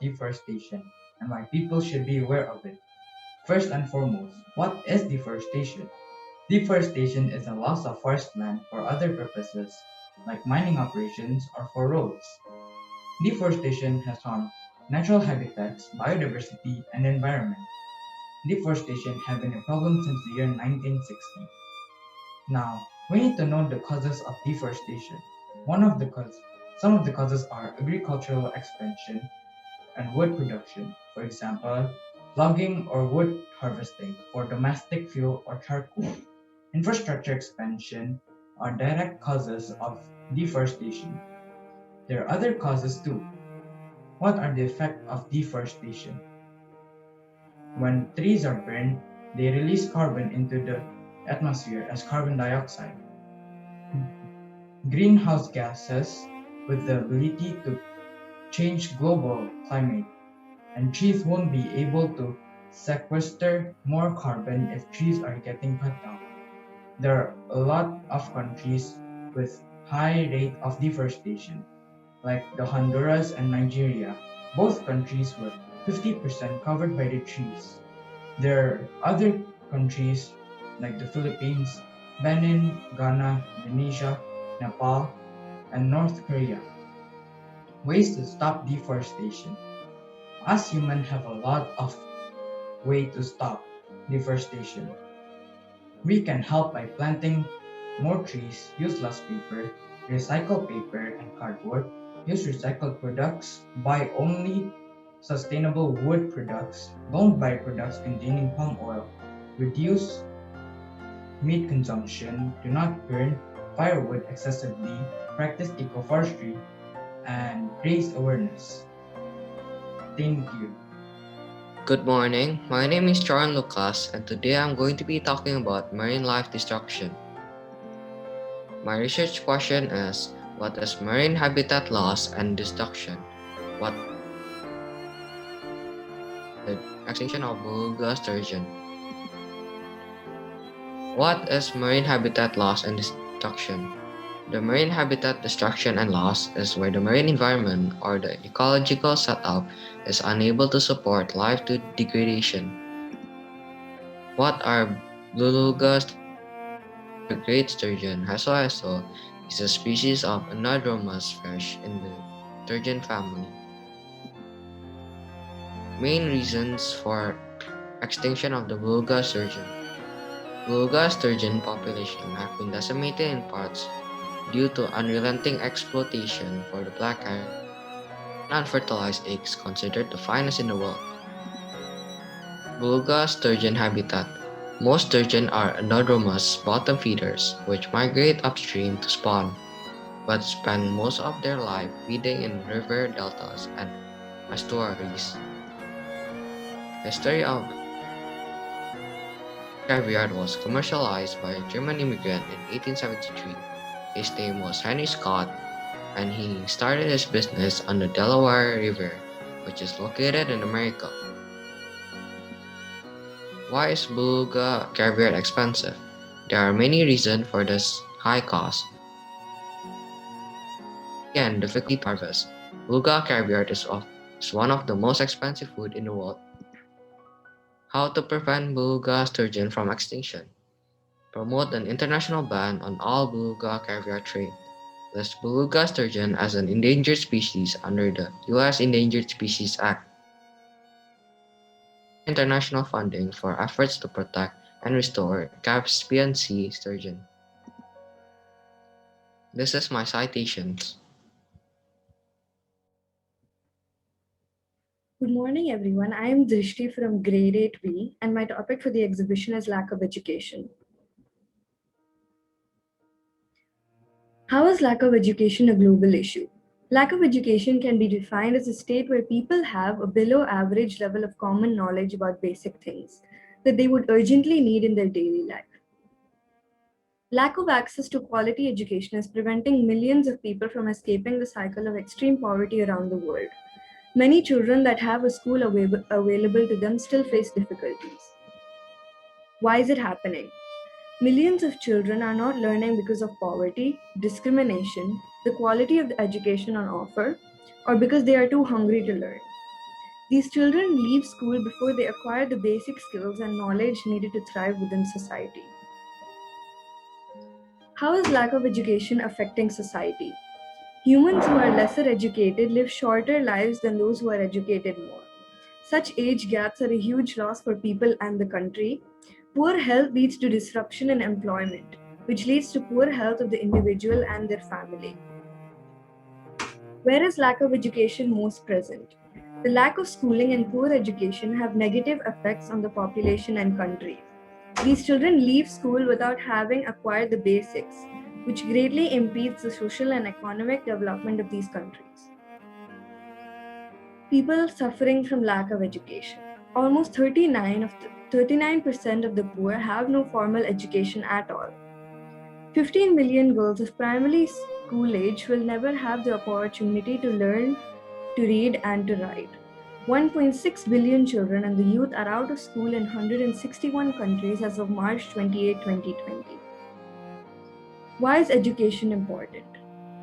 deforestation and why people should be aware of it. First and foremost, what is deforestation? Deforestation is the loss of forest land for other purposes, like mining operations or for roads. Deforestation has harmed natural habitats, biodiversity, and environment. Deforestation has been a problem since the year 1960. Now, we need to know the causes of deforestation. One of the causes, some of the causes are agricultural expansion and wood production. For example, logging or wood harvesting for domestic fuel or charcoal. Infrastructure expansion are direct causes of deforestation. There are other causes too. What are the effects of deforestation? When trees are burned, they release carbon into the atmosphere as carbon dioxide. Greenhouse gases with the ability to change global climate, and trees won't be able to sequester more carbon if trees are getting cut down. There are a lot of countries with high rate of deforestation, like the Honduras and Nigeria. Both countries were 50% covered by the trees. There are other countries like the Philippines, Benin, Ghana, Indonesia, Nepal, and North Korea. Ways to stop deforestation. Us humans have a lot of ways to stop deforestation. We can help by planting more trees, use less paper, recycle paper and cardboard, use recycled products, buy only sustainable wood products, don't buy products containing palm oil, reduce meat consumption, do not burn firewood excessively, practice ecoforestry, and raise awareness. Thank you. Good morning, my name is John Lucas, and today I'm going to be talking about marine life destruction. My research question is: what is marine habitat loss and destruction? What the extinction of beluga sturgeon? What is marine habitat loss and destruction? The marine habitat destruction and loss is where the marine environment or the ecological setup is unable to support life to degradation. What are beluga sturgeon? The great sturgeon, Hasohaso, is a species of anadromous fish in the sturgeon family. Main reasons for extinction of the beluga sturgeon. Beluga sturgeon population have been decimated in parts due to unrelenting exploitation for the black eye and unfertilized eggs considered the finest in the world. Beluga sturgeon habitat. Most sturgeon are anadromous bottom feeders which migrate upstream to spawn, but spend most of their life feeding in river deltas and estuaries. History of caviar was commercialized by a German immigrant in 1873. His name was Henry Scott, and he started his business on the Delaware River, which is located in America. Why is beluga caviar expensive? There are many reasons for this high cost. Again, difficulty to harvest. Beluga caviar is one of the most expensive food in the world. How to prevent beluga sturgeon from extinction? Promote an international ban on all beluga caviar trade. List beluga sturgeon as an endangered species under the U.S. Endangered Species Act. International funding for efforts to protect and restore Caspian Sea sturgeon. This is my citations. Good morning, everyone. I am Drishti from Grade 8B, and my topic for the exhibition is lack of education. How is lack of education a global issue? Lack of education can be defined as a state where people have a below average level of common knowledge about basic things that they would urgently need in their daily life. Lack of access to quality education is preventing millions of people from escaping the cycle of extreme poverty around the world. Many children that have a school available to them still face difficulties. Why is it happening? Millions of children are not learning because of poverty, discrimination, the quality of the education on offer, or because they are too hungry to learn. These children leave school before they acquire the basic skills and knowledge needed to thrive within society. How is lack of education affecting society? Humans who are lesser educated live shorter lives than those who are educated more. Such age gaps are a huge loss for people and the country. Poor health leads to disruption in employment, which leads to poor health of the individual and their family. Where is lack of education most present? The lack of schooling and poor education have negative effects on the population and countries. These children leave school without having acquired the basics, which greatly impedes the social and economic development of these countries. People suffering from lack of education. Almost 39% of the poor have no formal education at all. 15 million girls of primary school age will never have the opportunity to learn to read and to write. 1.6 billion children and the youth are out of school in 161 countries as of March 28, 2020. Why is education important?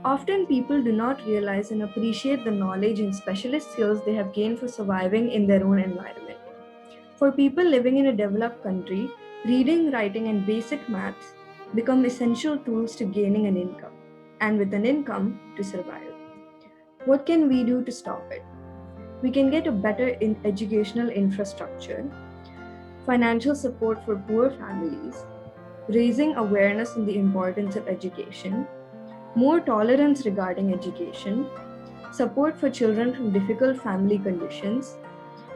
Often people do not realize and appreciate the knowledge and specialist skills they have gained for surviving in their own environment. For people living in a developed country, reading, writing, and basic maths become essential tools to gaining an income, and with an income, to survive. What can we do to stop it? We can get a better educational infrastructure, financial support for poor families, raising awareness on the importance of education, more tolerance regarding education, support for children from difficult family conditions,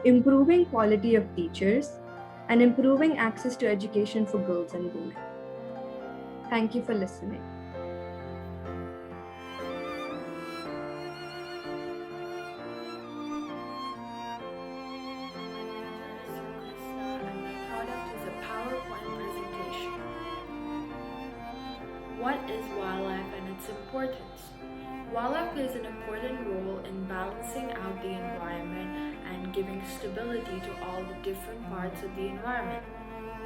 improving quality of teachers, and improving access to education for girls and women. Thank you for listening. And my product is a PowerPoint presentation. What is wildlife and its importance? Wildlife plays an important role in balancing out the environment and giving stability to all the different parts of the environment.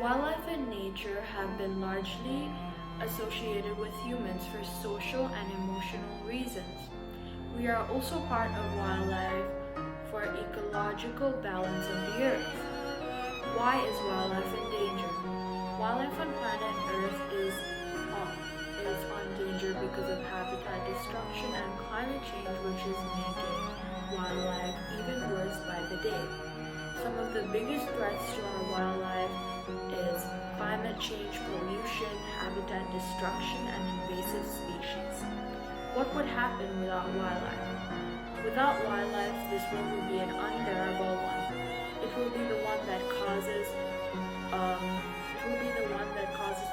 Wildlife and nature have been largely associated with humans for social and emotional reasons. We are also part of wildlife for ecological balance of the earth. Why is wildlife in danger? Wildlife on planet Earth is on danger because of habitat destruction and climate change, which is making wildlife even worse by the day. Some of the biggest threats to our wildlife is climate change, pollution, habitat destruction, and invasive species. What would happen without wildlife? Without wildlife, this world will be an unbearable one. It will be the one that causes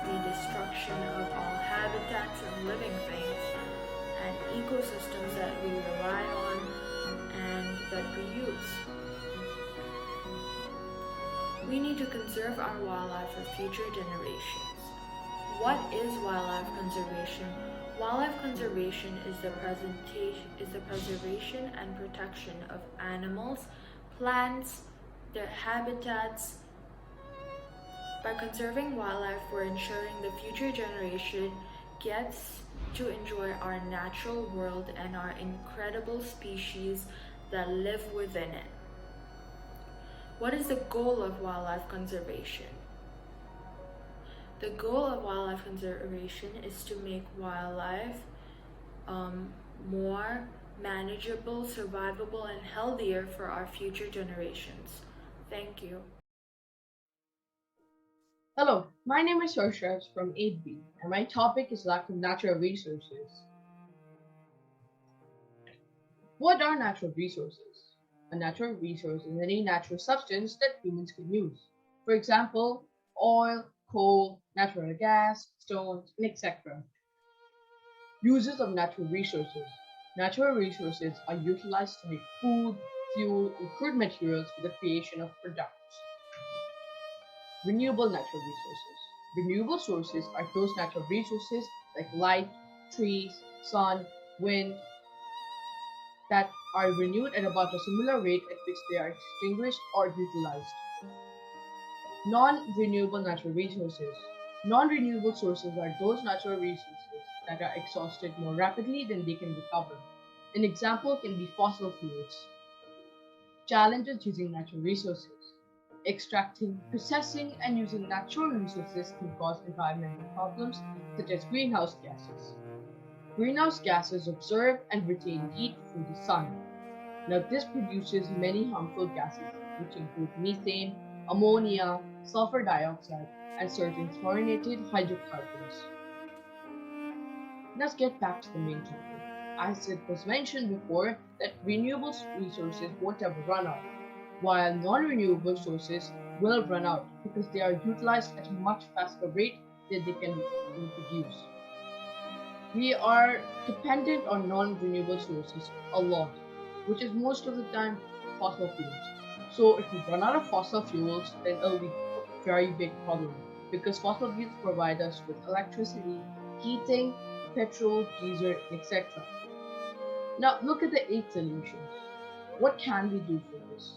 the destruction of all habitats and living things and ecosystems that we rely on and that we use. We need to conserve our wildlife for future generations. What is wildlife conservation? Wildlife conservation is the preservation and protection of animals, plants, their habitats. By conserving wildlife, we're ensuring the future generation gets to enjoy our natural world and our incredible species that live within it. What is the goal of wildlife conservation? The goal of wildlife conservation is to make wildlife more manageable, survivable, and healthier for our future generations. Thank you. Hello, my name is Harshav from 8B, and my topic is lack of natural resources. What are natural resources? A natural resource is any natural substance that humans can use. For example, oil, coal, natural gas, stones, and etc. Uses of natural resources. Natural resources are utilized to make food, fuel, and crude materials for the creation of products. Renewable natural resources. Renewable sources are those natural resources like light, trees, sun, wind that are renewed at about a similar rate at which they are extinguished or utilized. Non-renewable natural resources. Non-renewable sources are those natural resources that are exhausted more rapidly than they can recover. An example can be fossil fuels. Challenges using natural resources. Extracting, processing, and using natural resources can cause environmental problems such as greenhouse gases. Greenhouse gases absorb and retain heat from the sun. Now, this produces many harmful gases, which include methane, ammonia, sulfur dioxide, and certain fluorinated hydrocarbons. Let's get back to the main topic. As it was mentioned before, that renewable resources won't ever run out, while non-renewable sources will run out because they are utilized at a much faster rate than they can be produced. We are dependent on non-renewable sources a lot, which is most of the time fossil fuels. So if we run out of fossil fuels, then it'll be a very big problem because fossil fuels provide us with electricity, heating, petrol, diesel, etc. Now look at the eight solutions. What can we do for this?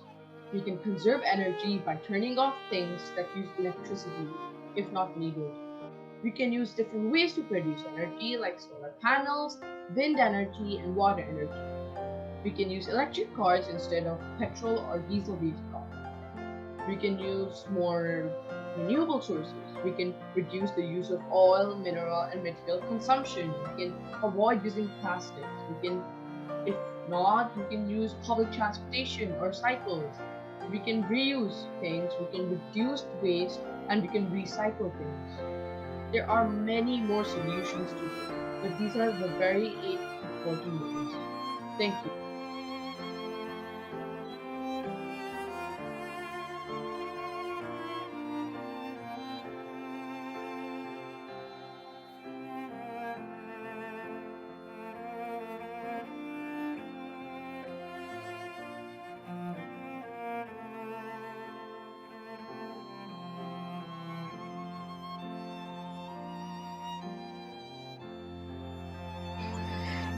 We can conserve energy by turning off things that use electricity if not needed. We can use different ways to produce energy like solar panels, wind energy, and water energy. We can use electric cars instead of petrol or diesel based cars. We can use more renewable sources. We can reduce the use of oil, mineral, and material consumption. We can avoid using plastics. We can, if not, we can use public transportation or cycles. We can reuse things, we can reduce waste, and we can recycle things. There are many more solutions to this, but these are the very eight important ones. Thank you.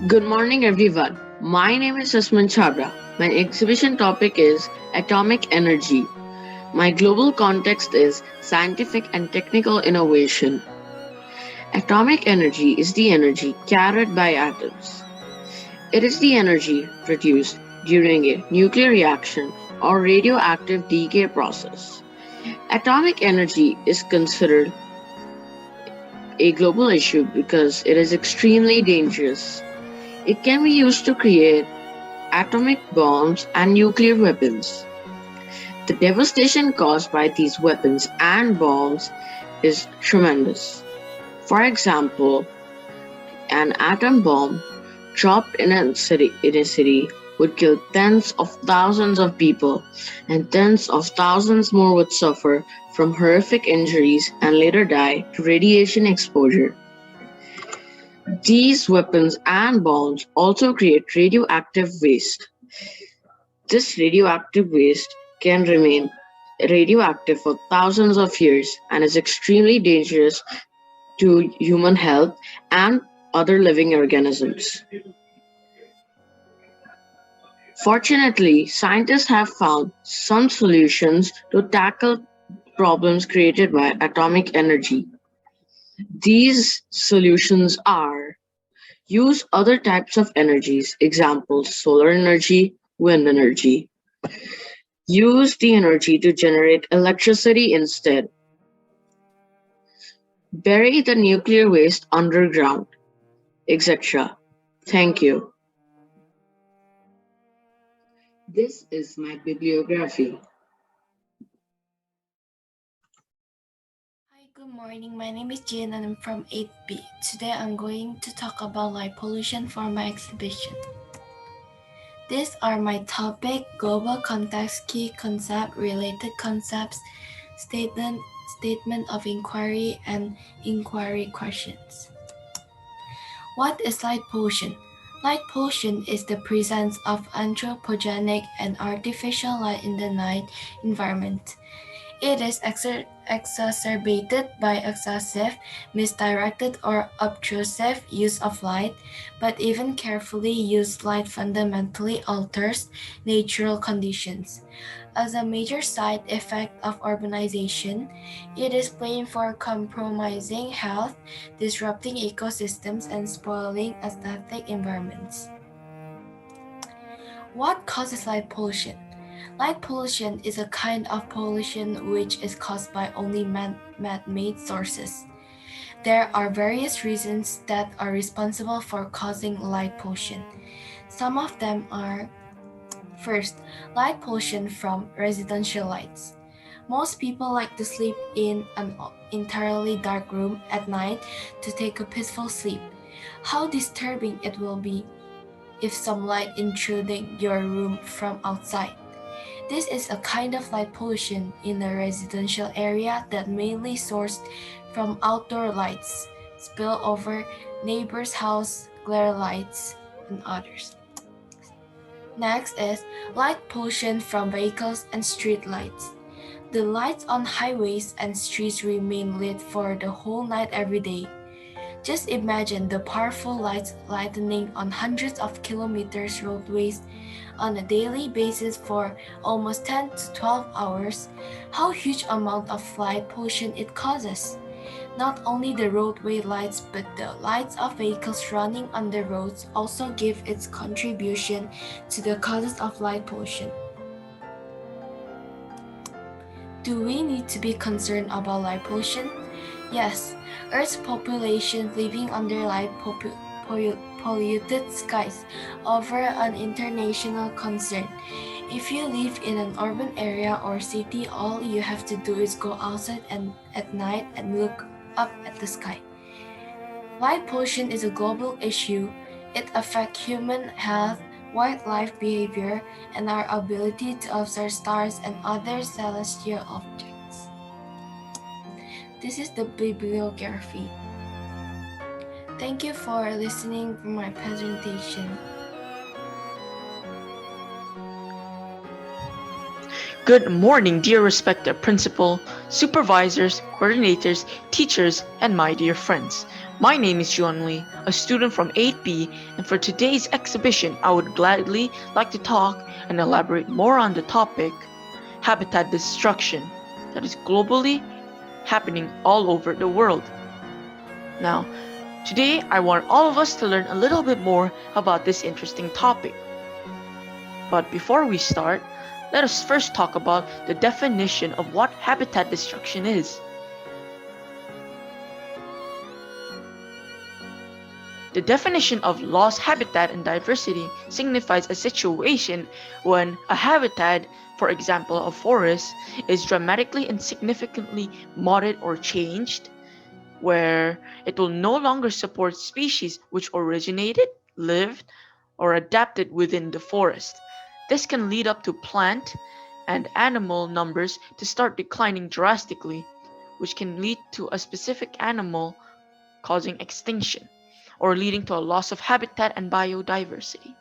Good morning, everyone. My name is Asman Chabra. My exhibition topic is atomic energy. My global context is scientific and technical innovation. Atomic energy is the energy carried by atoms. It is the energy produced during a nuclear reaction or radioactive decay process. Atomic energy is considered a global issue because it is extremely dangerous. It can be used to create atomic bombs and nuclear weapons. The devastation caused by these weapons and bombs is tremendous. For example, an atom bomb dropped in a city would kill tens of thousands of people, and tens of thousands more would suffer from horrific injuries and later die to radiation exposure. These weapons and bombs also create radioactive waste. This radioactive waste can remain radioactive for thousands of years and is extremely dangerous to human health and other living organisms. Fortunately, scientists have found some solutions to tackle problems created by atomic energy. These solutions are: use other types of energies, examples solar energy, wind energy. Use the energy to generate electricity instead. Bury the nuclear waste underground, etc. Thank you. This is my bibliography. Hi, good morning. My name is Jane and I'm from 8B. Today I'm going to talk about light pollution for my exhibition. These are my topic: global context, key concept, related concepts, statement, statement of inquiry, and inquiry questions. What is light pollution? Light pollution is the presence of anthropogenic and artificial light in the night environment. It is exacerbated by excessive, misdirected, or obtrusive use of light, but even carefully used light fundamentally alters natural conditions. As a major side effect of urbanization, it is blamed for compromising health, disrupting ecosystems, and spoiling aesthetic environments. What causes light pollution? Light pollution is a kind of pollution which is caused by only man-made sources. There are various reasons that are responsible for causing light pollution. Some of them are: first, light pollution from residential lights. Most people like to sleep in an entirely dark room at night to take a peaceful sleep. How disturbing it will be if some light intruding your room from outside. This is a kind of light pollution in a residential area that mainly sourced from outdoor lights, spill over neighbors' house, glare lights, and others. Next is light pollution from vehicles and street lights. The lights on highways and streets remain lit for the whole night every day. Just imagine the powerful lights lightening on hundreds of kilometers roadways on a daily basis for almost 10 to 12 hours. How huge amount of light pollution it causes. Not only the roadway lights but the lights of vehicles running on the roads also give its contribution to the causes of light pollution. Do we need to be concerned about light pollution? Yes, Earth's population living under light polluted skies offer an international concern. If you live in an urban area or city, all you have to do is go outside and at night and look up at the sky. Light pollution is a global issue. It affects human health, wildlife behavior, and our ability to observe stars and other celestial objects. This is the bibliography. Thank you for listening to my presentation. Good morning, dear respected principal, supervisors, coordinators, teachers, and my dear friends. My name is Juan Lee, a student from 8B, and for today's exhibition, I would gladly like to talk and elaborate more on the topic habitat destruction that is globally happening all over the world. Now, today I want all of us to learn a little bit more about this interesting topic. But before we start, let us first talk about the definition of what habitat destruction is. The definition of lost habitat and diversity signifies a situation when a habitat, for example a forest, is dramatically and significantly modded or changed, where it will no longer support species which originated, lived, or adapted within the forest. This can lead up to plant and animal numbers to start declining drastically, which can lead to a specific animal causing extinction or leading to a loss of habitat and biodiversity.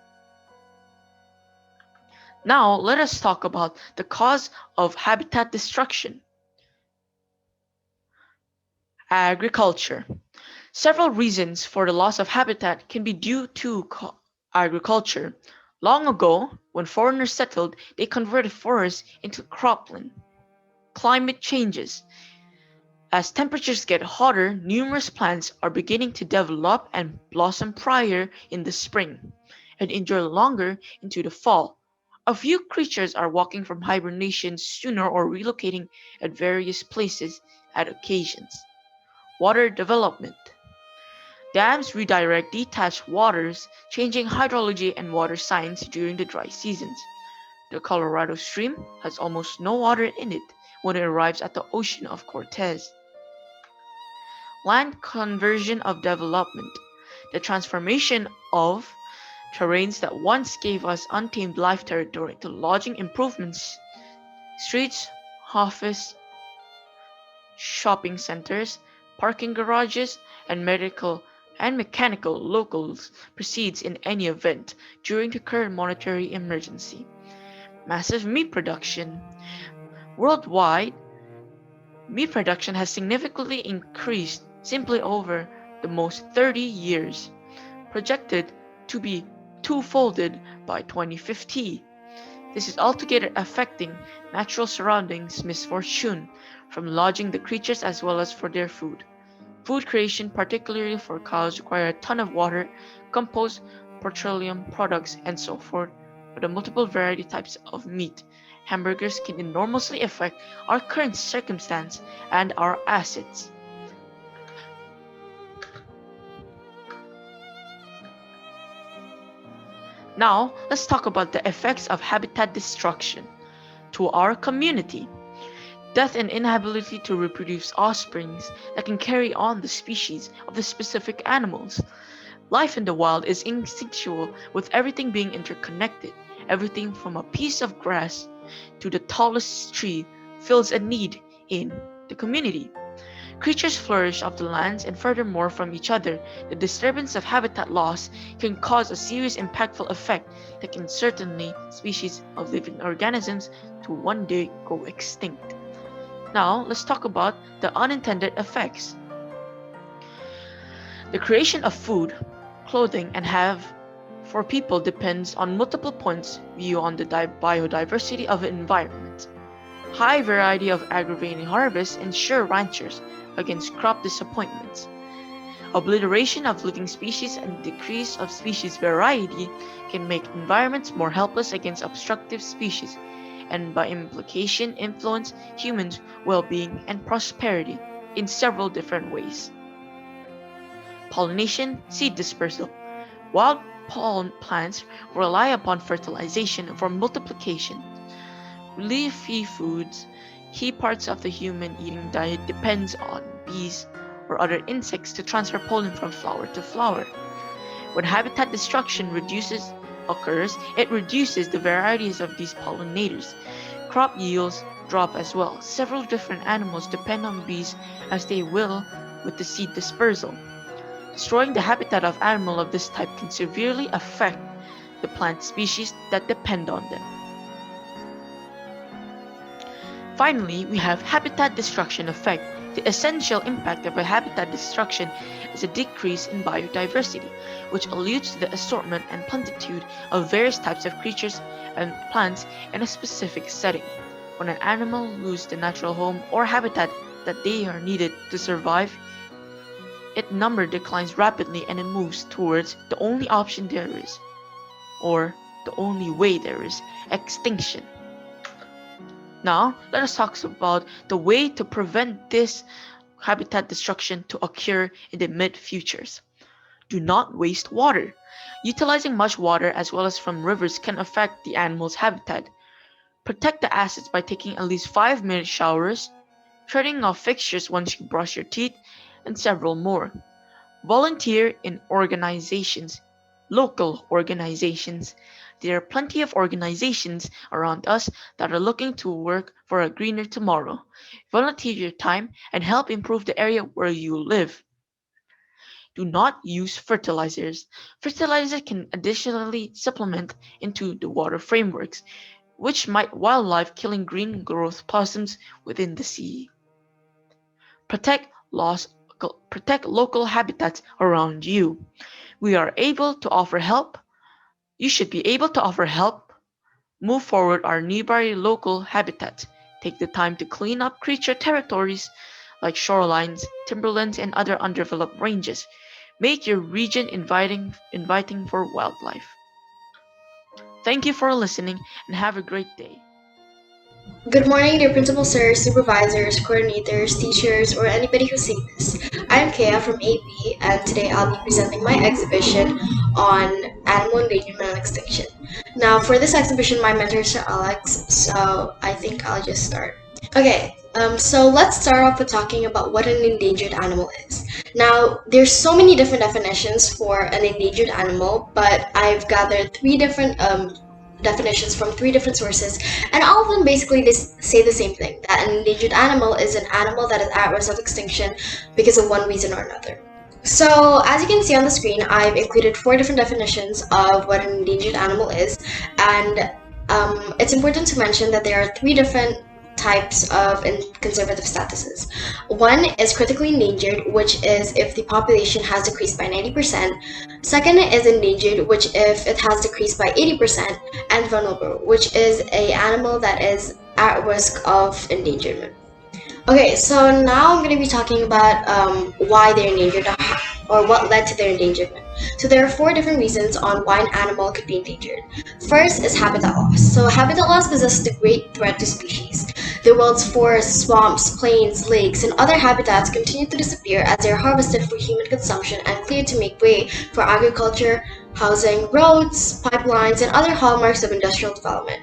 Now, let us talk about the cause of habitat destruction. Agriculture. Several reasons for the loss of habitat can be due to agriculture. Long ago, when foreigners settled, they converted forests into cropland. Climate changes. As temperatures get hotter, numerous plants are beginning to develop and blossom prior in the spring and endure longer into the fall. A few creatures are walking from hibernation sooner or relocating at various places at occasions. Water development. Dams redirect detached waters, changing hydrology and water science during the dry seasons. The Colorado Stream has almost no water in it when it arrives at the Ocean of Cortez. Land conversion of development. The transformation of terrains that once gave us untamed life territory to lodging improvements, streets, office, shopping centers, parking garages, and mechanical locals proceeds in any event during the current monetary emergency. Massive meat production. Worldwide, meat production has significantly increased simply over the most 30 years, projected to be two-folded by 2050. This is altogether affecting natural surroundings misfortune, from lodging the creatures as well as for their food. Food creation, particularly for cows, require a ton of water, compost, petroleum products, and so forth, for the multiple variety types of meat hamburgers can enormously affect our current circumstance and our assets. Now, let's talk about the effects of habitat destruction to our community. Death and inability to reproduce offsprings that can carry on the species of the specific animals. Life in the wild is instinctual, with everything being interconnected. Everything from a piece of grass to the tallest tree fills a need in the community. Creatures flourish off the lands and furthermore from each other. The disturbance of habitat loss can cause a serious impactful effect that can certainly species of living organisms to one day go extinct. Now, let's talk about the unintended effects. The creation of food, clothing, and have for people depends on multiple points view on the biodiversity of an environment. High variety of aggravating harvests ensure ranchers against crop disappointments. Obliteration of living species and decrease of species variety can make environments more helpless against obstructive species, and by implication influence humans' well-being and prosperity in several different ways. Pollination, seed dispersal. Wild pollen plants rely upon fertilization for multiplication. Leafy foods, key parts of the human eating diet depends on bees or other insects to transfer pollen from flower to flower. When habitat destruction occurs, it reduces the varieties of these pollinators. Crop yields drop as well. Several different animals depend on bees as they will with the seed dispersal. Destroying the habitat of animals of this type can severely affect the plant species that depend on them. Finally, we have habitat destruction effect. The essential impact of a habitat destruction is a decrease in biodiversity, which alludes to the assortment and plenitude of various types of creatures and plants in a specific setting. When an animal loses the natural home or habitat that they are needed to survive, its number declines rapidly and it moves towards the only option there is, or the only way there is, extinction. Now, let us talk about the way to prevent this habitat destruction to occur in the mid-futures. Do not waste water. Utilizing much water as well as from rivers can affect the animal's habitat. Protect the assets by taking at least 5-minute showers, turning off fixtures once you brush your teeth, and several more. Volunteer in organizations, local organizations. There are plenty of organizations around us that are looking to work for a greener tomorrow. Volunteer your time and help improve the area where you live. Do not use fertilizers. Fertilizer can additionally supplement into the water frameworks, which might wildlife killing green growth blossoms within the sea. Protect local habitats around you. We are able to offer help. You should be able to offer help. Move forward our nearby local habitats. Take the time to clean up creature territories like shorelines, timberlands, and other undeveloped ranges. Make your region inviting for wildlife. Thank you for listening and have a great day. Good morning, dear principal sirs, supervisors, coordinators, teachers, or anybody who's seeing this. I'm Kea from AP, and today I'll be presenting my exhibition on animal endangerment and extinction. Now, for this exhibition, my mentor is Sir Alex, so I think I'll just start. Okay, so let's start off with talking about what an endangered animal is. Now, there's so many different definitions for an endangered animal, but I've gathered three different definitions from three different sources, and all of them basically say the same thing, that an endangered animal is an animal that is at risk of extinction because of one reason or another. So as you can see on the screen, I've included 4 different definitions of what an endangered animal is, and it's important to mention that there are 3 different types of conservative statuses. One is critically endangered, which is if the population has decreased by 90%. Second is endangered, which if it has decreased by 80%. And vulnerable, which is an animal that is at risk of endangerment. Okay, so now I'm going to be talking about why they're endangered. or what led to their endangerment. So there are four different reasons on why an animal could be endangered. First is habitat loss. So habitat loss poses a great threat to species. The world's forests, swamps, plains, lakes, and other habitats continue to disappear as they are harvested for human consumption and cleared to make way for agriculture, housing, roads, pipelines, and other hallmarks of industrial development.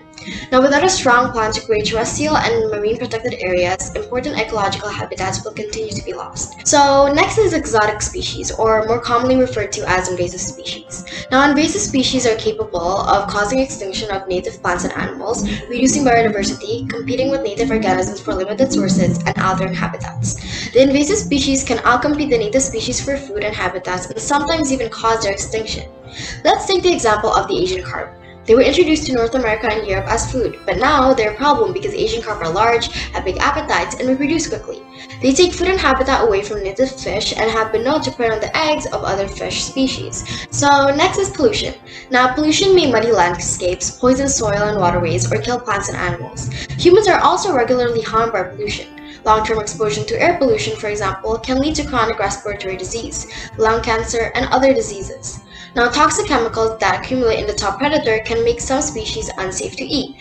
Now, without a strong plan to create terrestrial and marine protected areas, important ecological habitats will continue to be lost. So, next is exotic species, or more commonly referred to as invasive species. Now, invasive species are capable of causing extinction of native plants and animals, reducing biodiversity, competing with native organisms for limited sources, and altering habitats. The invasive species can outcompete the native species for food and habitats, and sometimes even cause their extinction. Let's take the example of the Asian carp. They were introduced to North America and Europe as food, but now they're a problem because Asian carp are large, have big appetites, and reproduce quickly. They take food and habitat away from native fish and have been known to prey on the eggs of other fish species. So next is pollution. Now pollution may muddy landscapes, poison soil and waterways, or kill plants and animals. Humans are also regularly harmed by pollution. Long-term exposure to air pollution, for example, can lead to chronic respiratory disease, lung cancer, and other diseases. Now, toxic chemicals that accumulate in the top predator can make some species unsafe to eat.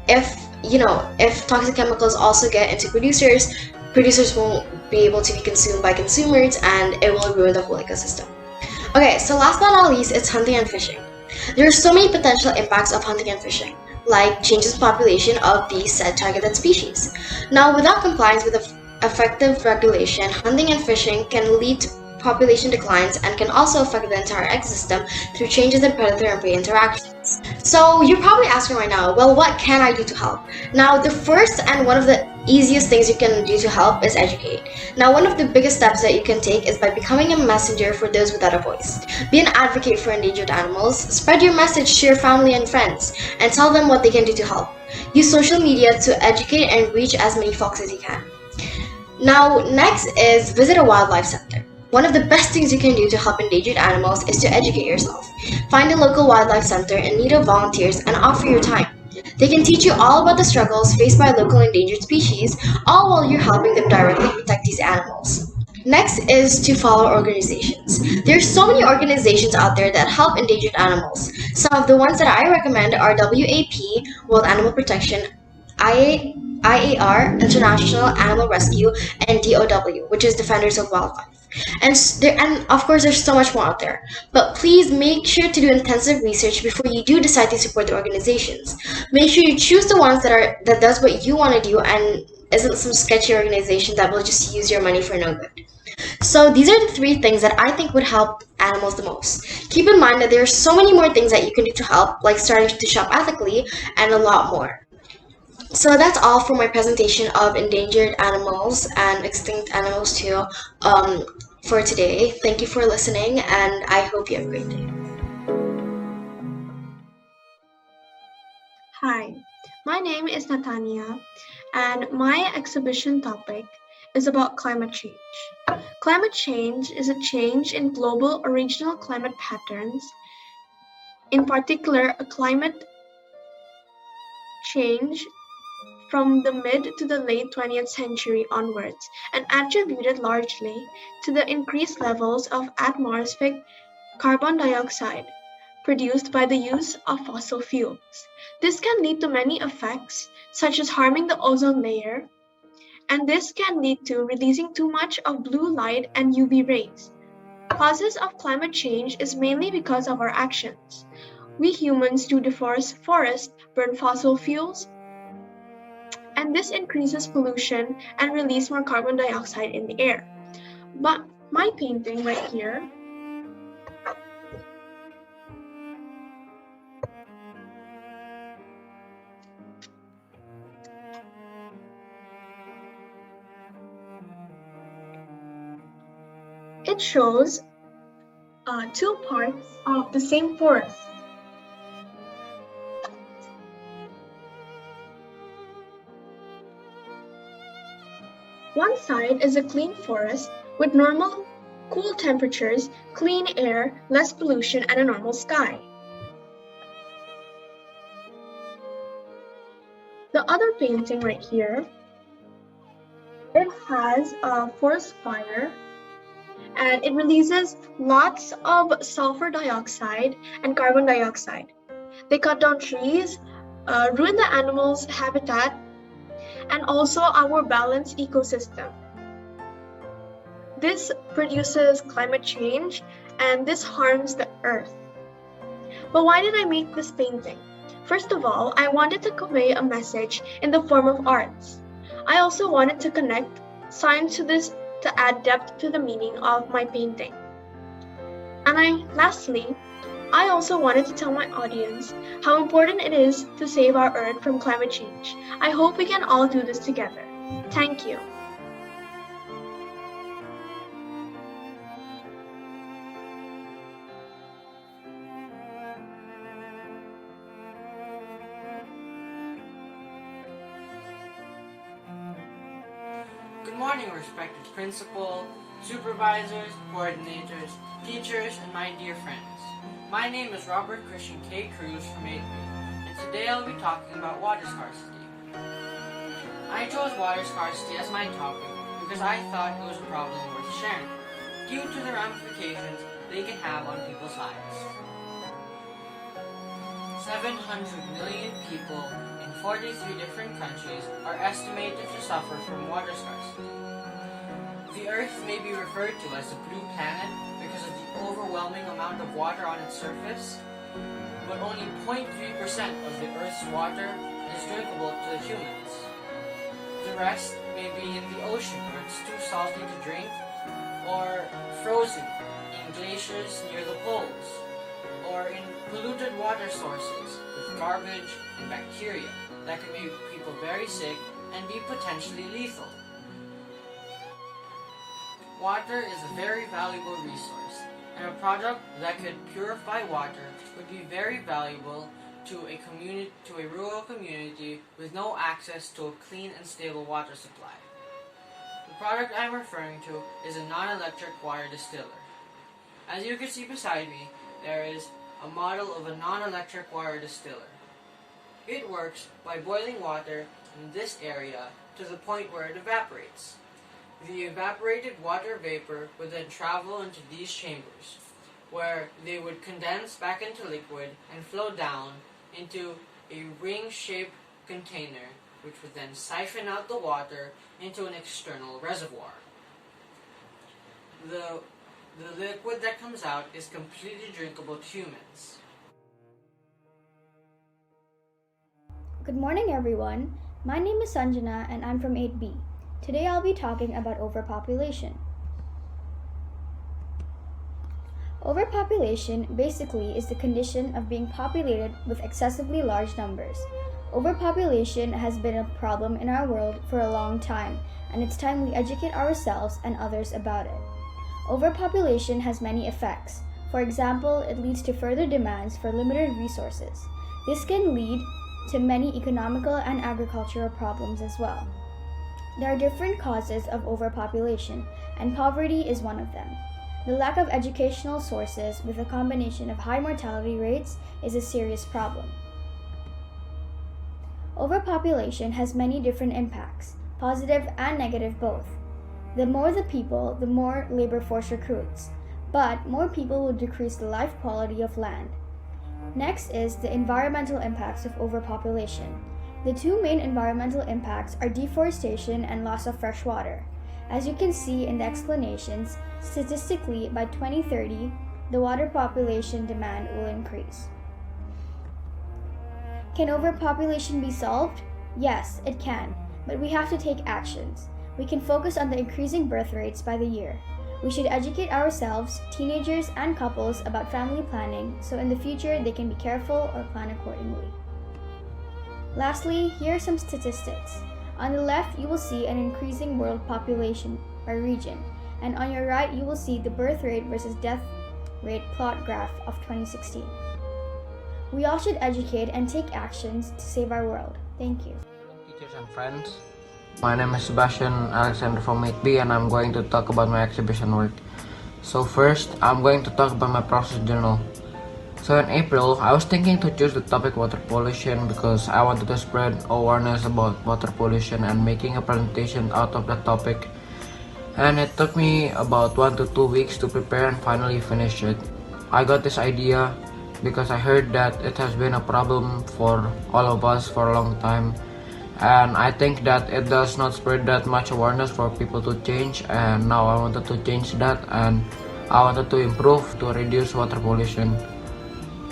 If toxic chemicals also get into producers won't be able to be consumed by consumers, and it will ruin the whole ecosystem. Okay, so last but not least, it's hunting and fishing. There are so many potential impacts of hunting and fishing, like changes in population of these said targeted species. Now, without compliance with effective regulation, hunting and fishing can lead to population declines and can also affect the entire ecosystem through changes in predator and prey interactions. So you're probably asking right now, well, what can I do to help? Now, the first and one of the easiest things you can do to help is educate. Now, one of the biggest steps that you can take is by becoming a messenger for those without a voice. Be an advocate for endangered animals, spread your message to your family and friends, and tell them what they can do to help. Use social media to educate and reach as many folks as you can. Now, next is visit a wildlife center. One of the best things you can do to help endangered animals is to educate yourself. Find a local wildlife center in need of volunteers and offer your time. They can teach you all about the struggles faced by local endangered species, all while you're helping them directly protect these animals. Next is to follow organizations. There are so many organizations out there that help endangered animals. Some of the ones that I recommend are WAP, World Animal Protection, IAR, International Animal Rescue, and DOW, which is Defenders of Wildlife. And of course, there's so much more out there. But please make sure to do intensive research before you do decide to support the organizations. Make sure you choose the ones that does what you want to do and isn't some sketchy organization that will just use your money for no good. So these are the three things that I think would help animals the most. Keep in mind that there are so many more things that you can do to help, like starting to shop ethically and a lot more. So that's all for my presentation of endangered animals and extinct animals too for today. Thank you for listening, and I hope you have a great day. Hi, my name is Natania, and my exhibition topic is about climate change. Climate change is a change in global or regional climate patterns, in particular, a climate change from the mid to the late 20th century onwards, and attributed largely to the increased levels of atmospheric carbon dioxide produced by the use of fossil fuels. This can lead to many effects, such as harming the ozone layer, and this can lead to releasing too much of blue light and UV rays. Causes of climate change is mainly because of our actions. We humans do deforest forests, burn fossil fuels, and this increases pollution and release more carbon dioxide in the air. But my painting right here it shows two parts of the same forest. One side is a clean forest with normal, cool temperatures, clean air, less pollution, and a normal sky. The other painting right here, it has a forest fire and it releases lots of sulfur dioxide and carbon dioxide. They cut down trees, ruin the animals' habitat, and also our balanced ecosystem. This produces climate change and this harms the earth. But why did I make this painting? First of all, I wanted to convey a message in the form of arts. I also wanted to connect science to this to add depth to the meaning of my painting. And lastly, I also wanted to tell my audience how important it is to save our earth from climate change. I hope we can all do this together. Thank you. Good morning, respected principal, supervisors, coordinators, teachers, and my dear friends. My name is Robert Christian K. Cruz from 8B, and today I'll be talking about water scarcity. I chose water scarcity as my topic because I thought it was a problem worth sharing, due to the ramifications they can have on people's lives. 700 million people in 43 different countries are estimated to suffer from water scarcity. The Earth may be referred to as the blue planet because of the overwhelming amount of water on its surface, but only 0.3% of the Earth's water is drinkable to the humans. The rest may be in the ocean where it's too salty to drink, or frozen in glaciers near the poles, or in polluted water sources with garbage and bacteria that can make people very sick and be potentially lethal. Water is a very valuable resource, and a product that could purify water would be very valuable to a rural community with no access to a clean and stable water supply. The product I'm referring to is a non-electric water distiller. As you can see beside me, there is a model of a non-electric water distiller. It works by boiling water in this area to the point where it evaporates. The evaporated water vapor would then travel into these chambers, where they would condense back into liquid and flow down into a ring-shaped container, which would then siphon out the water into an external reservoir. The liquid that comes out is completely drinkable to humans. Good morning, everyone. My name is Sanjana and I'm from 8B. Today I'll be talking about overpopulation. Overpopulation basically is the condition of being populated with excessively large numbers. Overpopulation has been a problem in our world for a long time, and it's time we educate ourselves and others about it. Overpopulation has many effects. For example, it leads to further demands for limited resources. This can lead to many economical and agricultural problems as well. There are different causes of overpopulation, and poverty is one of them. The lack of educational sources with a combination of high mortality rates is a serious problem. Overpopulation has many different impacts, positive and negative both. The more the people, the more labor force recruits, but more people will decrease the life quality of land. Next is the environmental impacts of overpopulation. The two main environmental impacts are deforestation and loss of fresh water. As you can see in the explanations, statistically by 2030, the water population demand will increase. Can overpopulation be solved? Yes, it can, but we have to take actions. We can focus on the increasing birth rates by the year. We should educate ourselves, teenagers, and couples about family planning so in the future they can be careful or plan accordingly. Lastly, here are some statistics. On the left, you will see an increasing world population by region, and on your right, you will see the birth rate versus death rate plot graph of 2016. We all should educate and take actions to save our world. Thank you. Teachers and friends, my name is Sebastian Alexander from 8B and I'm going to talk about my exhibition work. So first, I'm going to talk about my process journal. So in April, I was thinking to choose the topic water pollution because I wanted to spread awareness about water pollution and making a presentation out of that topic. and it took me about 1 to 2 weeks to prepare and finally finish it. I got this idea because I heard that it has been a problem for all of us for a long time, and I think that it does not spread that much awareness for people to change, and now I wanted to change that, and I wanted to improve to reduce water pollution.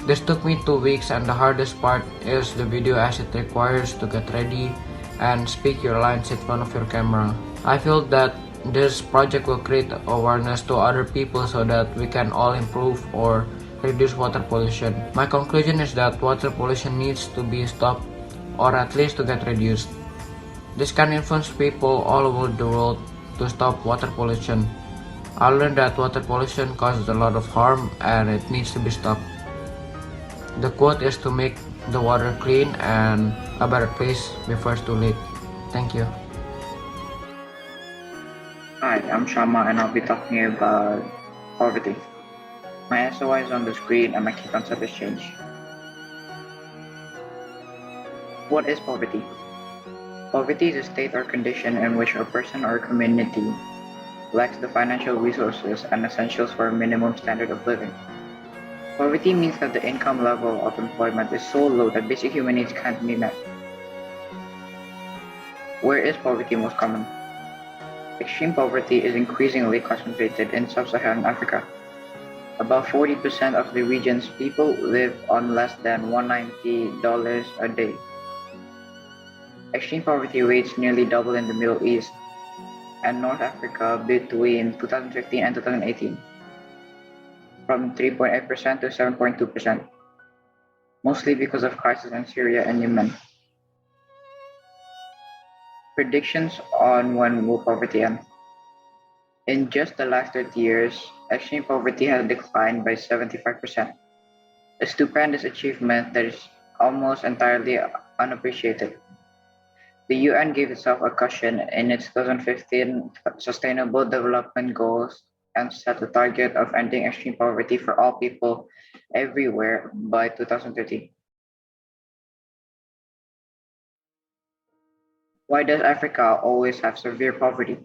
This took me 2 weeks, and the hardest part is the video as it requires to get ready and speak your lines in front of your camera. I feel that this project will create awareness to other people so that we can all improve or reduce water pollution. My conclusion is that water pollution needs to be stopped or at least to get reduced. This can influence people all over the world to stop water pollution. I learned that water pollution causes a lot of harm and it needs to be stopped. The quote is to make the water clean and a better place before it's too late. Thank you. Hi, I'm Shama and I'll be talking about poverty. My SOI is on the screen and my key concept is change. What is poverty? Poverty is a state or condition in which a person or community lacks the financial resources and essentials for a minimum standard of living. Poverty means that the income level of employment is so low that basic human needs can't be met. Where is poverty most common? Extreme poverty is increasingly concentrated in sub-Saharan Africa. About 40% of the region's people live on less than $190 a day. Extreme poverty rates nearly double in the Middle East and North Africa between 2015 and 2018, from 3.8% to 7.2%, mostly because of crisis in Syria and Yemen. Predictions on when will poverty end? In just the last 30 years, extreme poverty has declined by 75%, a stupendous achievement that is almost entirely unappreciated. The UN gave itself a cushion in its 2015 Sustainable Development Goals and set a target of ending extreme poverty for all people everywhere by 2030. Why does Africa always have severe poverty?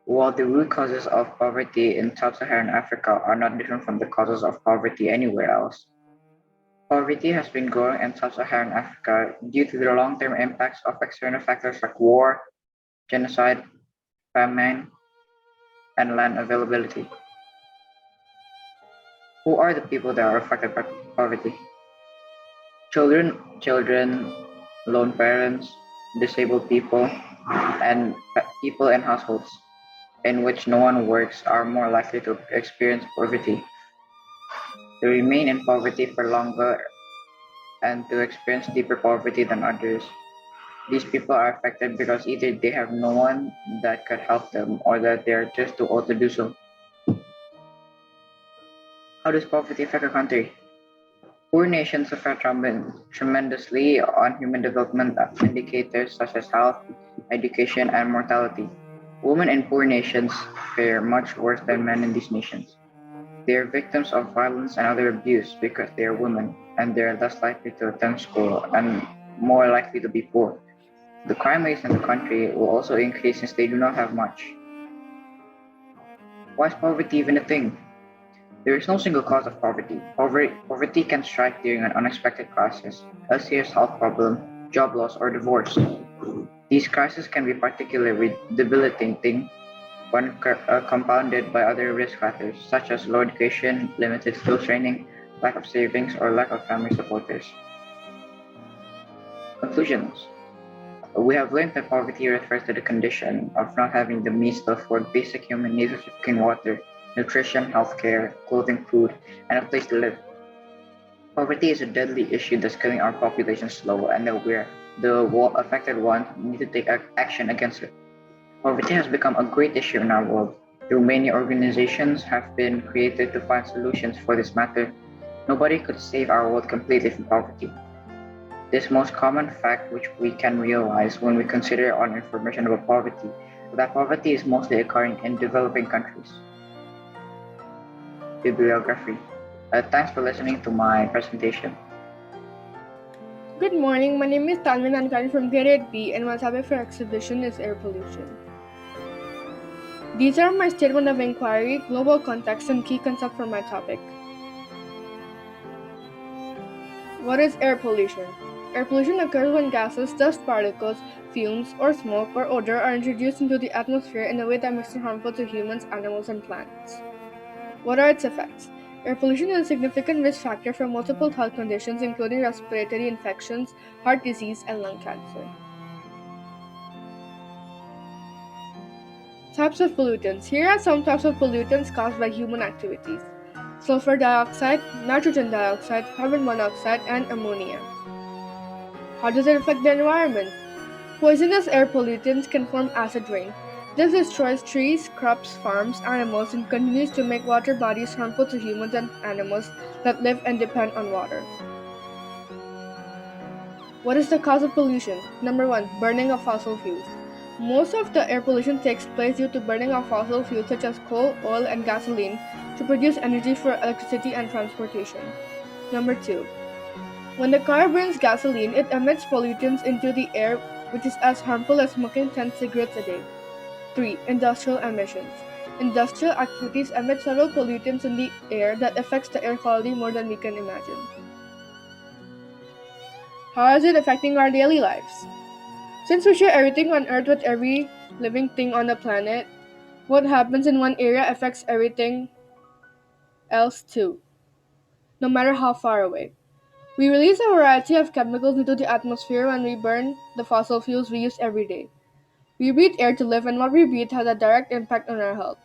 While the root causes of poverty in sub-Saharan Africa are not different from the causes of poverty anywhere else, poverty has been growing in sub-Saharan Africa due to the long-term impacts of external factors like war, genocide, famine, and land availability. Who are the people that are affected by poverty? Children, lone parents, disabled people, and people in households in which no one works are more likely to experience poverty, to remain in poverty for longer, and to experience deeper poverty than others. These people are affected because either they have no one that could help them or that they are just too old to do so. How does poverty affect a country? Poor nations suffer tremendously on human development indicators such as health, education, and mortality. Women in poor nations fare much worse than men in these nations. They are victims of violence and other abuse because they are women, and they are less likely to attend school and more likely to be poor. The crime rates in the country will also increase since they do not have much. Why is poverty even a thing? There is no single cause of poverty. Poverty can strike during an unexpected crisis, a serious health problem, job loss, or divorce. These crises can be particularly debilitating when compounded by other risk factors such as low education, limited skill training, lack of savings, or lack of family supporters. Conclusions. We have learned that poverty refers to the condition of not having the means to afford basic human needs such as clean water, nutrition, healthcare, clothing, food, and a place to live. Poverty is a deadly issue that's killing our population slow, and that the affected ones need to take action against it. Poverty has become a great issue in our world. Though many organizations have been created to find solutions for this matter, nobody could save our world completely from poverty. This most common fact which we can realize when we consider on information about poverty, that poverty is mostly occurring in developing countries. Bibliography. Thanks for listening to my presentation. Good morning, my name is Tanvin Ankari from grade 8B and my topic for exhibition is air pollution. These are my statement of inquiry, global context, and key concept for my topic. What is air pollution? Air pollution occurs when gases, dust particles, fumes, or smoke or odor are introduced into the atmosphere in a way that makes it harmful to humans, animals, and plants. What are its effects? Air pollution is a significant risk factor for multiple health conditions, including respiratory infections, heart disease, and lung cancer. Types of pollutants. Here are some types of pollutants caused by human activities: sulfur dioxide, nitrogen dioxide, carbon monoxide, and ammonia. How does it affect the environment? Poisonous air pollutants can form acid rain. This destroys trees, crops, farms, animals, and continues to make water bodies harmful to humans and animals that live and depend on water. What is the cause of pollution? Number 1. Burning of fossil fuels. Most of the air pollution takes place due to burning of fossil fuels such as coal, oil, and gasoline to produce energy for electricity and transportation. Number 2. When the car burns gasoline, it emits pollutants into the air, which is as harmful as smoking 10 cigarettes a day. 3. Industrial emissions. Industrial activities emit several pollutants in the air that affects the air quality more than we can imagine. How is it affecting our daily lives? Since we share everything on Earth with every living thing on the planet, what happens in one area affects everything else too, no matter how far away. We release a variety of chemicals into the atmosphere when we burn the fossil fuels we use every day. We breathe air to live, and what we breathe has a direct impact on our health.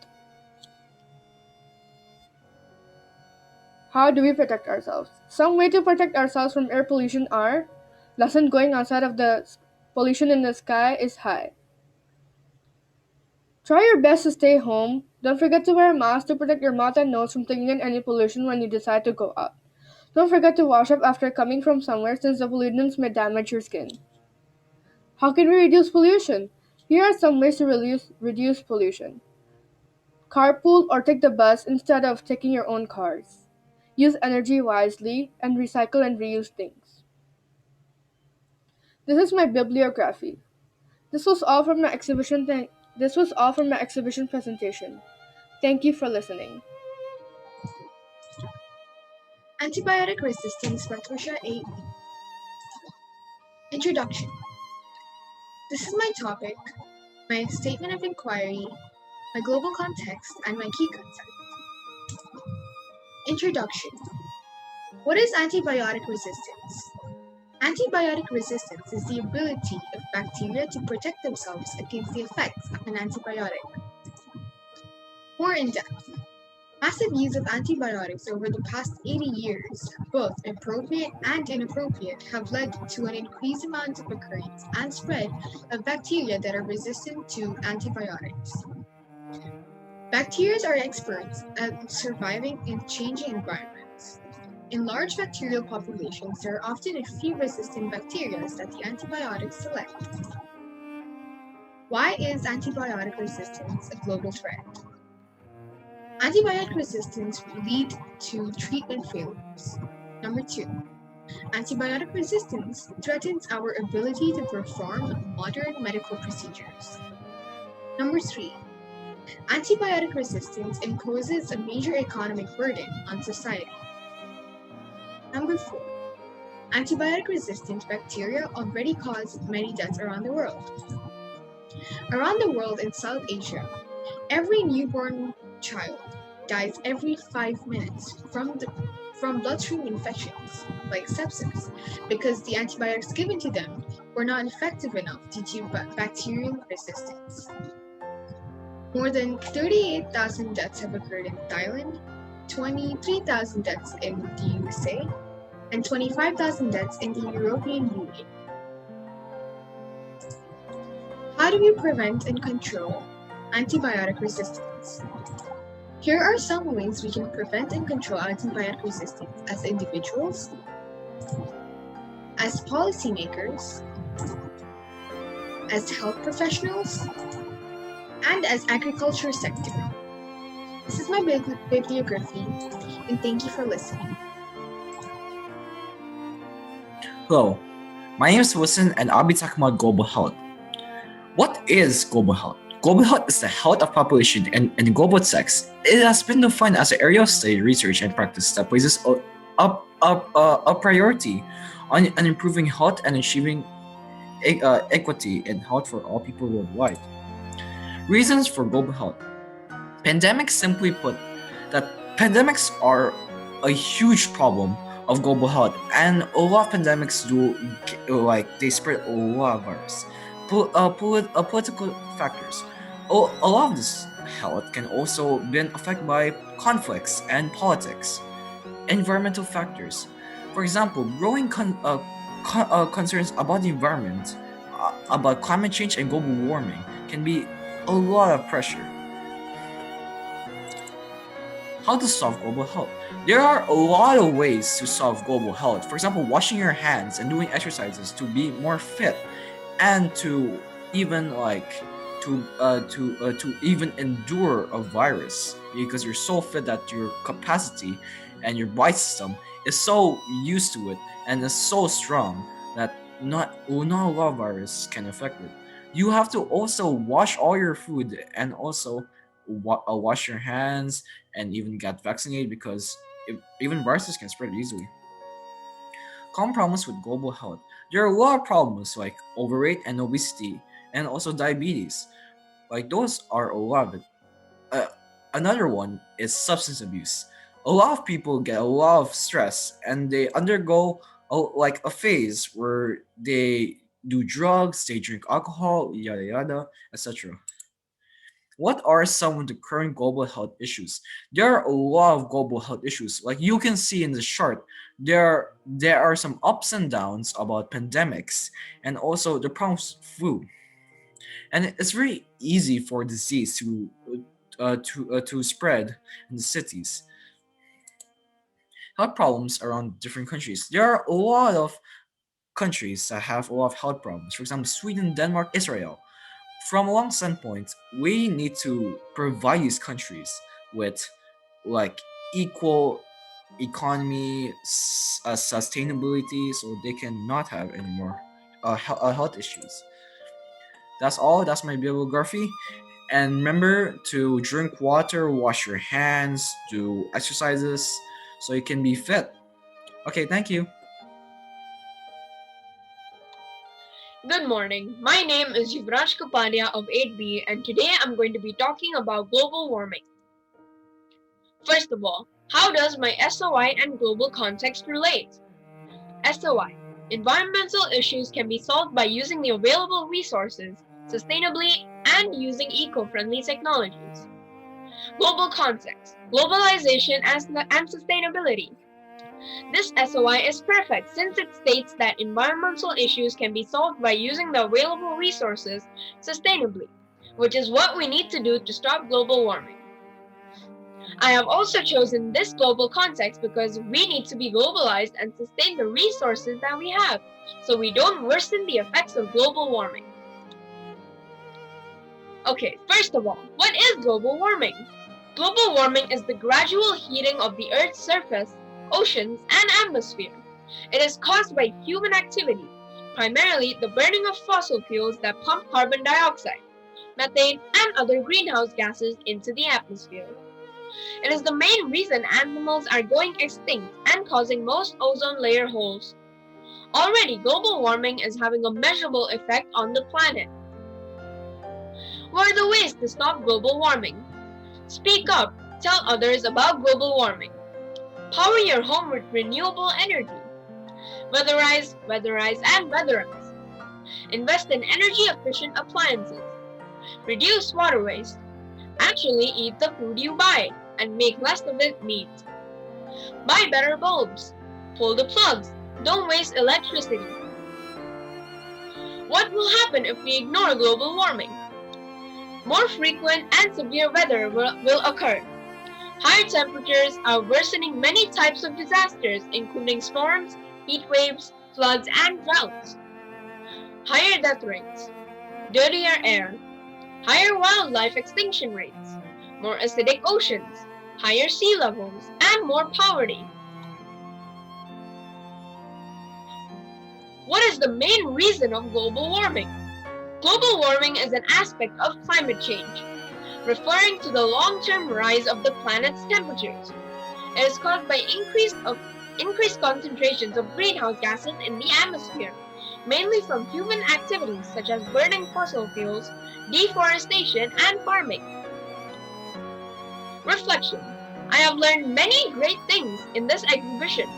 How do we protect ourselves? Some way to protect ourselves from air pollution are: lesson going outside of the pollution in the sky is high. Try your best to stay home. Don't forget to wear a mask to protect your mouth and nose from taking in any pollution when you decide to go out. Don't forget to wash up after coming from somewhere since the pollutants may damage your skin. How can we reduce pollution? Here are some ways to reduce pollution. Carpool or take the bus instead of taking your own cars. Use energy wisely and recycle and reuse things. This is my bibliography. This was all from my exhibition This was all from my exhibition presentation. Thank you for listening. Antibiotic resistance by Trisha A. Introduction. This is my topic, my statement of inquiry, my global context, and my key concept. Introduction. What is antibiotic resistance? Antibiotic resistance is the ability of bacteria to protect themselves against the effects of an antibiotic. More in depth. Massive use of antibiotics over the past 80 years, both appropriate and inappropriate, have led to an increased amount of occurrence and spread of bacteria that are resistant to antibiotics. Bacteria are experts at surviving in changing environments. In large bacterial populations, there are often a few resistant bacteria that the antibiotics select. Why is antibiotic resistance a global threat? Antibiotic resistance lead to treatment failures. Number 2, antibiotic resistance threatens our ability to perform modern medical procedures. Number 3, antibiotic resistance imposes a major economic burden on society. Number 4, antibiotic resistant bacteria already cause many deaths around the world. Around the world in South Asia, every newborn child dies every 5 minutes from bloodstream infections like sepsis because the antibiotics given to them were not effective enough due to bacterial resistance. More than 38,000 deaths have occurred in Thailand, 23,000 deaths in the USA, and 25,000 deaths in the European Union. How do we prevent and control antibiotic resistance? Here are some ways we can prevent and control antibiotic resistance as individuals, as policymakers, as health professionals, and as agriculture sector. This is my bibliography, and thank you for listening. Hello, my name is Wilson and I'll be talking about global health. What is global health? Global health is the health of population and global sex. It has been defined as an area of study, research, and practice that places a priority on improving health and achieving equity in health for all people worldwide. Reasons for global health. Pandemics, simply put, that pandemics are a huge problem of global health, and a lot of pandemics do they spread a lot of virus. Political factors. A lot of this health can also be affected by conflicts and politics. Environmental factors. For example, growing concerns about the environment, about climate change and global warming, can be a lot of pressure. How to solve global health? There are a lot of ways to solve global health. For example, washing your hands and doing exercises to be more fit, and to even to even endure a virus, because you're so fit that your capacity and your body system is so used to it and is so strong that not a lot of virus can affect it. You have to also wash all your food, and also wash your hands, and even get vaccinated, because even viruses can spread easily. Common problems with global health. There are a lot of problems like overweight and obesity, and also diabetes. Like those are a lot of it. Uh, Another one is substance abuse. A lot of people get a lot of stress, and they undergo a phase where they do drugs, they drink alcohol, yada yada, etc. What are some of the current global health issues? There are a lot of global health issues. Like you can see in the chart, there are some ups and downs about pandemics, and also the problems with food. And it's very easy for disease to spread in the cities. Health problems around different countries. There are a lot of countries that have a lot of health problems. For example, Sweden, Denmark, Israel. From a long standpoint, we need to provide these countries with like equal economy, sustainability, so they cannot have any more health issues. That's all. That's my bibliography. And remember to drink water, wash your hands, do exercises, so you can be fit. Okay, thank you. Good morning. My name is Yuvraj Kapadia of 8B, and today I'm going to be talking about global warming. First of all, how does my SOI and global context relate? SOI. Environmental issues can be solved by using the available resources sustainably and using eco-friendly technologies. Global context. Globalization and sustainability. This SOI is perfect since it states that environmental issues can be solved by using the available resources sustainably, which is what we need to do to stop global warming. I have also chosen this global context because we need to be globalized and sustain the resources that we have, so we don't worsen the effects of global warming. Okay, first of all, what is global warming? Global warming is the gradual heating of the Earth's surface, oceans, and atmosphere. It is caused by human activity, primarily the burning of fossil fuels that pump carbon dioxide, methane, and other greenhouse gases into the atmosphere. It is the main reason animals are going extinct and causing most ozone layer holes. Already, global warming is having a measurable effect on the planet. What are the ways to stop global warming? Speak up, tell others about global warming. Power your home with renewable energy. Weatherize, and weatherize. Invest in energy-efficient appliances. Reduce water waste. Actually eat the food you buy and make less of it meat. Buy better bulbs. Pull the plugs. Don't waste electricity. What will happen if we ignore global warming? More frequent and severe weather will occur. Higher temperatures are worsening many types of disasters, including storms, heat waves, floods, and droughts. Higher death rates, dirtier air, higher wildlife extinction rates, more acidic oceans, higher sea levels, and more poverty. What is the main reason of global warming? Global warming is an aspect of climate change, referring to the long-term rise of the planet's temperatures. It is caused by increased concentrations of greenhouse gases in the atmosphere, mainly from human activities such as burning fossil fuels, deforestation, and farming. Reflection. I have learned many great things in this exhibition.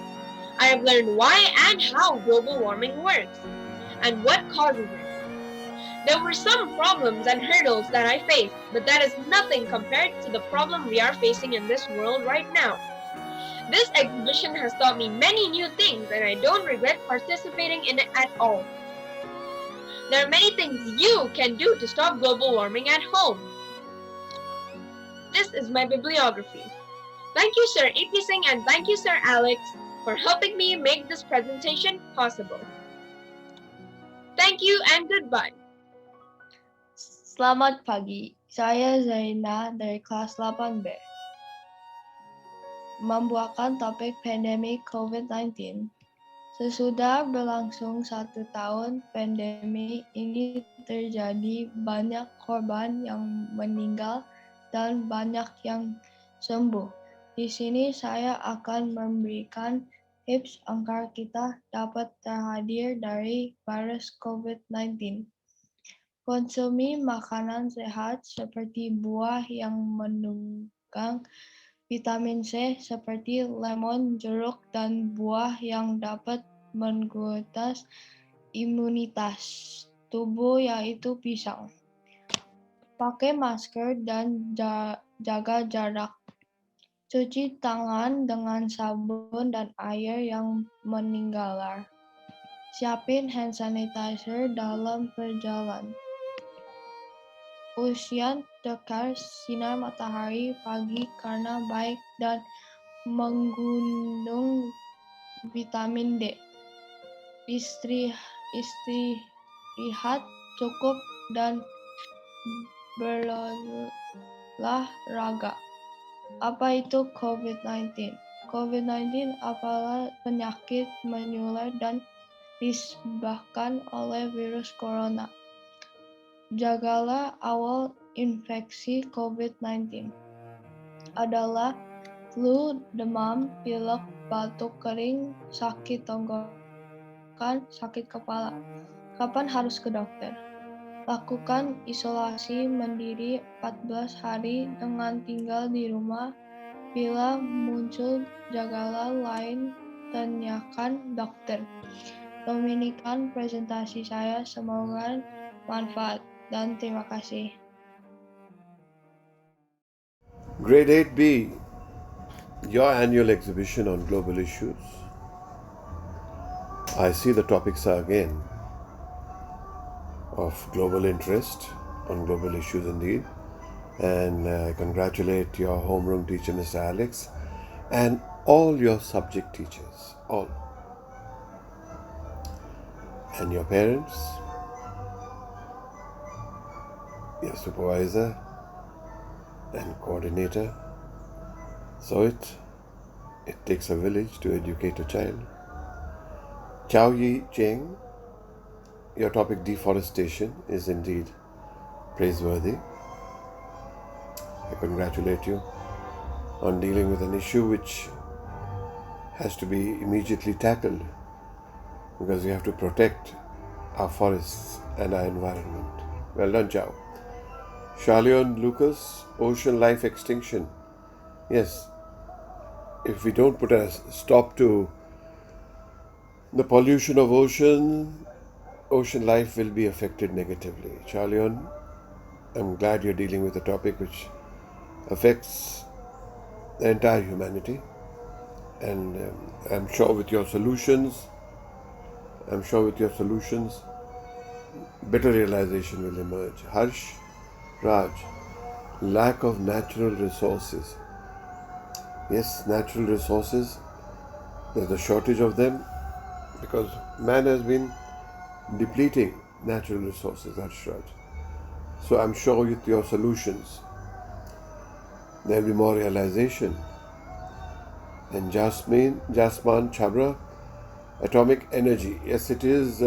I have learned why and how global warming works, and what causes it. There were some problems and hurdles that I faced, but that is nothing compared to the problem we are facing in this world right now. This exhibition has taught me many new things and I don't regret participating in it at all. There are many things you can do to stop global warming at home. This is my bibliography. Thank you Sir AP Singh and thank you Sir Alex for helping me make this presentation possible. Thank you and goodbye. Selamat pagi, saya Zaina dari kelas 8B. Membuatkan topik pandemi COVID-19. Sesudah berlangsung 1 tahun pandemi ini terjadi banyak korban yang meninggal dan banyak yang sembuh. Di sini saya akan memberikan tips agar kita dapat terhindar dari virus COVID-19. Konsumsi makanan sehat seperti buah yang mengandung vitamin C seperti lemon, jeruk, dan buah yang dapat menguatkan imunitas tubuh yaitu pisang. Pakai masker dan jaga jarak. Cuci tangan dengan sabun dan air yang mengalir. Siapin hand sanitizer dalam perjalanan. Usian tekar sinar matahari pagi karena baik dan mengandung vitamin D. Istirahat cukup dan berolahraga. Apa itu COVID-19? COVID-19 adalah penyakit menular dan disebabkan oleh virus corona. Jagalah awal infeksi COVID-19 adalah flu, demam, pilek, batuk kering, sakit tenggorokan, sakit kepala. Kapan harus ke dokter? Lakukan isolasi mandiri 14 hari dengan tinggal di rumah. Bila muncul gejala lain, tanyakan dokter. Demikian presentasi saya, semoga manfaat. Dan terima kasih. Grade 8B, your annual exhibition on global issues. I see the topics are again of global interest, on global issues indeed. And I congratulate your homeroom teacher, Mr. Alex, and all your subject teachers, all. And your parents, your supervisor and coordinator. So it takes a village to educate a child. Chow Yi Cheng, your topic deforestation is indeed praiseworthy. I congratulate you on dealing with an issue which has to be immediately tackled because we have to protect our forests and our environment. Well done, Chow. Charleon Lucas, ocean life extinction. Yes, if we don't put a stop to the pollution of ocean life will be affected negatively. Charleon, I'm glad you're dealing with a topic which affects the entire humanity. And I'm sure with your solutions, better realization will emerge. Harsh, Raj, lack of natural resources. Yes, natural resources, there's a shortage of them because man has been depleting natural resources, Harsh Raj. So I'm sure with your solutions, there will be more realization. And Jasmine Chabra, atomic energy. Yes, it is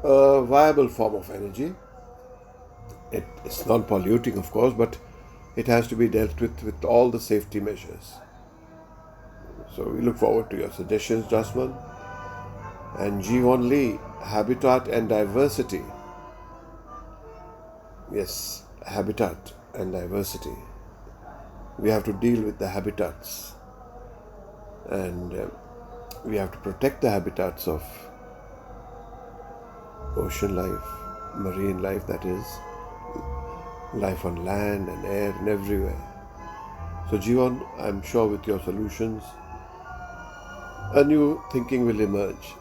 a viable form of energy. It's non polluting, of course, but it has to be dealt with all the safety measures. So we look forward to your suggestions, Jasmine. And Jiwon Lee, habitat and diversity. Yes, habitat and diversity. We have to deal with the habitats, and we have to protect the habitats of ocean life, marine life, that is, life on land and air and everywhere. So, Jiwon, I'm sure with your solutions, a new thinking will emerge.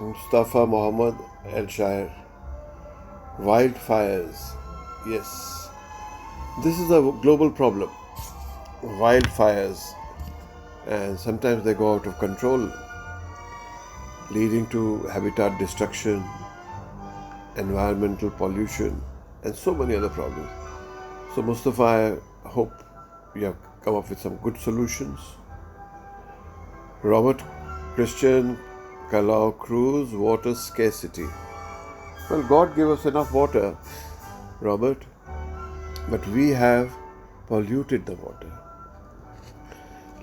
Mustafa Mohammed El Shair, wildfires. Yes, this is a global problem. Wildfires, and sometimes they go out of control, leading to habitat destruction, environmental pollution, and so many other problems. So, Mustafa, I hope you have come up with some good solutions. Robert Christian Kalau Cruz, water scarcity. Well, God gave us enough water, Robert, but we have polluted the water,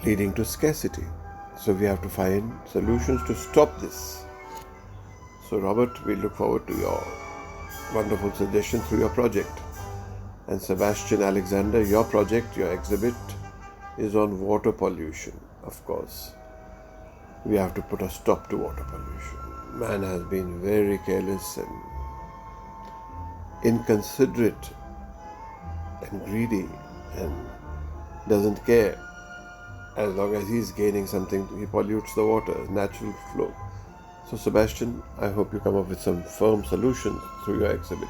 leading to scarcity. So we have to find solutions to stop this. So, Robert, we look forward to your wonderful suggestions through your project. And Sebastian Alexander, your project, your exhibit is on water pollution, of course. We have to put a stop to water pollution. Man has been very careless and inconsiderate and greedy and doesn't care. As long as he's gaining something, he pollutes the water, natural flow. So, Sebastian, I hope you come up with some firm solutions through your exhibit.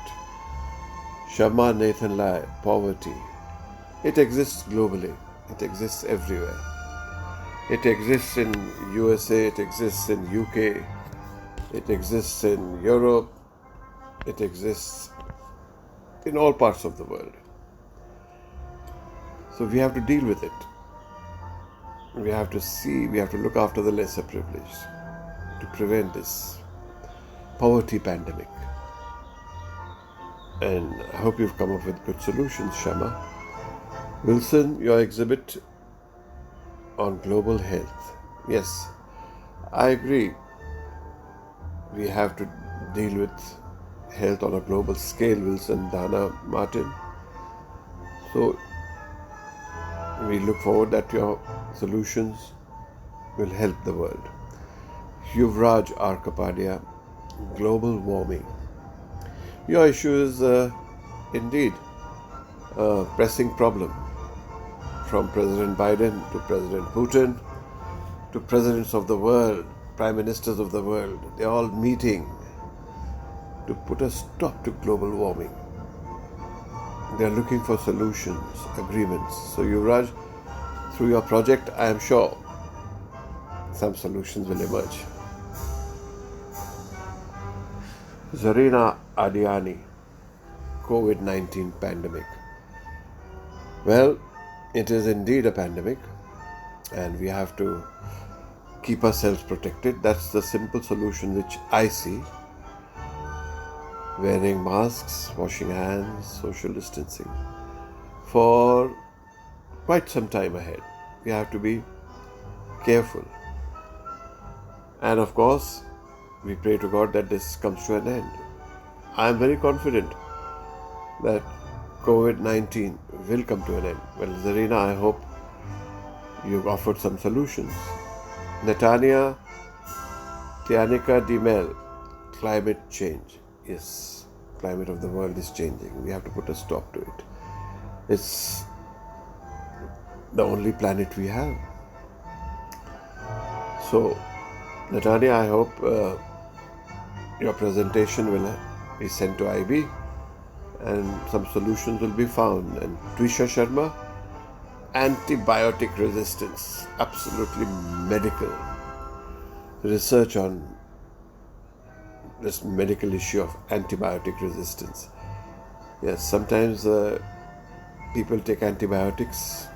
Sharma Nathan Lai, poverty. It exists globally. It exists everywhere. It exists in USA, it exists in UK, it exists in Europe, it exists in all parts of the world. So we have to deal with it. We have to look after the lesser privileged to prevent this poverty pandemic. And I hope you've come up with good solutions, Shama. Wilson, your exhibit on global health. Yes, I agree. We have to deal with health on a global scale, Wilson, Dana, Martin. So we look forward that your solutions will help the world. Yuvraj R. Kapadia, global warming. Your issue is indeed a pressing problem. From President Biden to President Putin to presidents of the world, prime ministers of the world, they're all meeting to put a stop to global warming. They're looking for solutions, agreements. So, Yuvraj, through your project, I am sure some solutions will emerge. Zarina Adiani, COVID-19 pandemic. Well, it is indeed a pandemic, and we have to keep ourselves protected. That's the simple solution which I see. Wearing masks, washing hands, social distancing for quite some time ahead. We have to be careful. And of course, we pray to God that this comes to an end. I am very confident that COVID-19 will come to an end. Well, Zarina, I hope you've offered some solutions. Netania Tianica Dimel, climate change. Yes, climate of the world is changing. We have to put a stop to it. It's the only planet we have. So, Netania, I hope your presentation will be sent to IB and some solutions will be found. And Twisha Sharma, antibiotic resistance, absolutely medical research on this medical issue of antibiotic resistance. Yes, sometimes people take antibiotics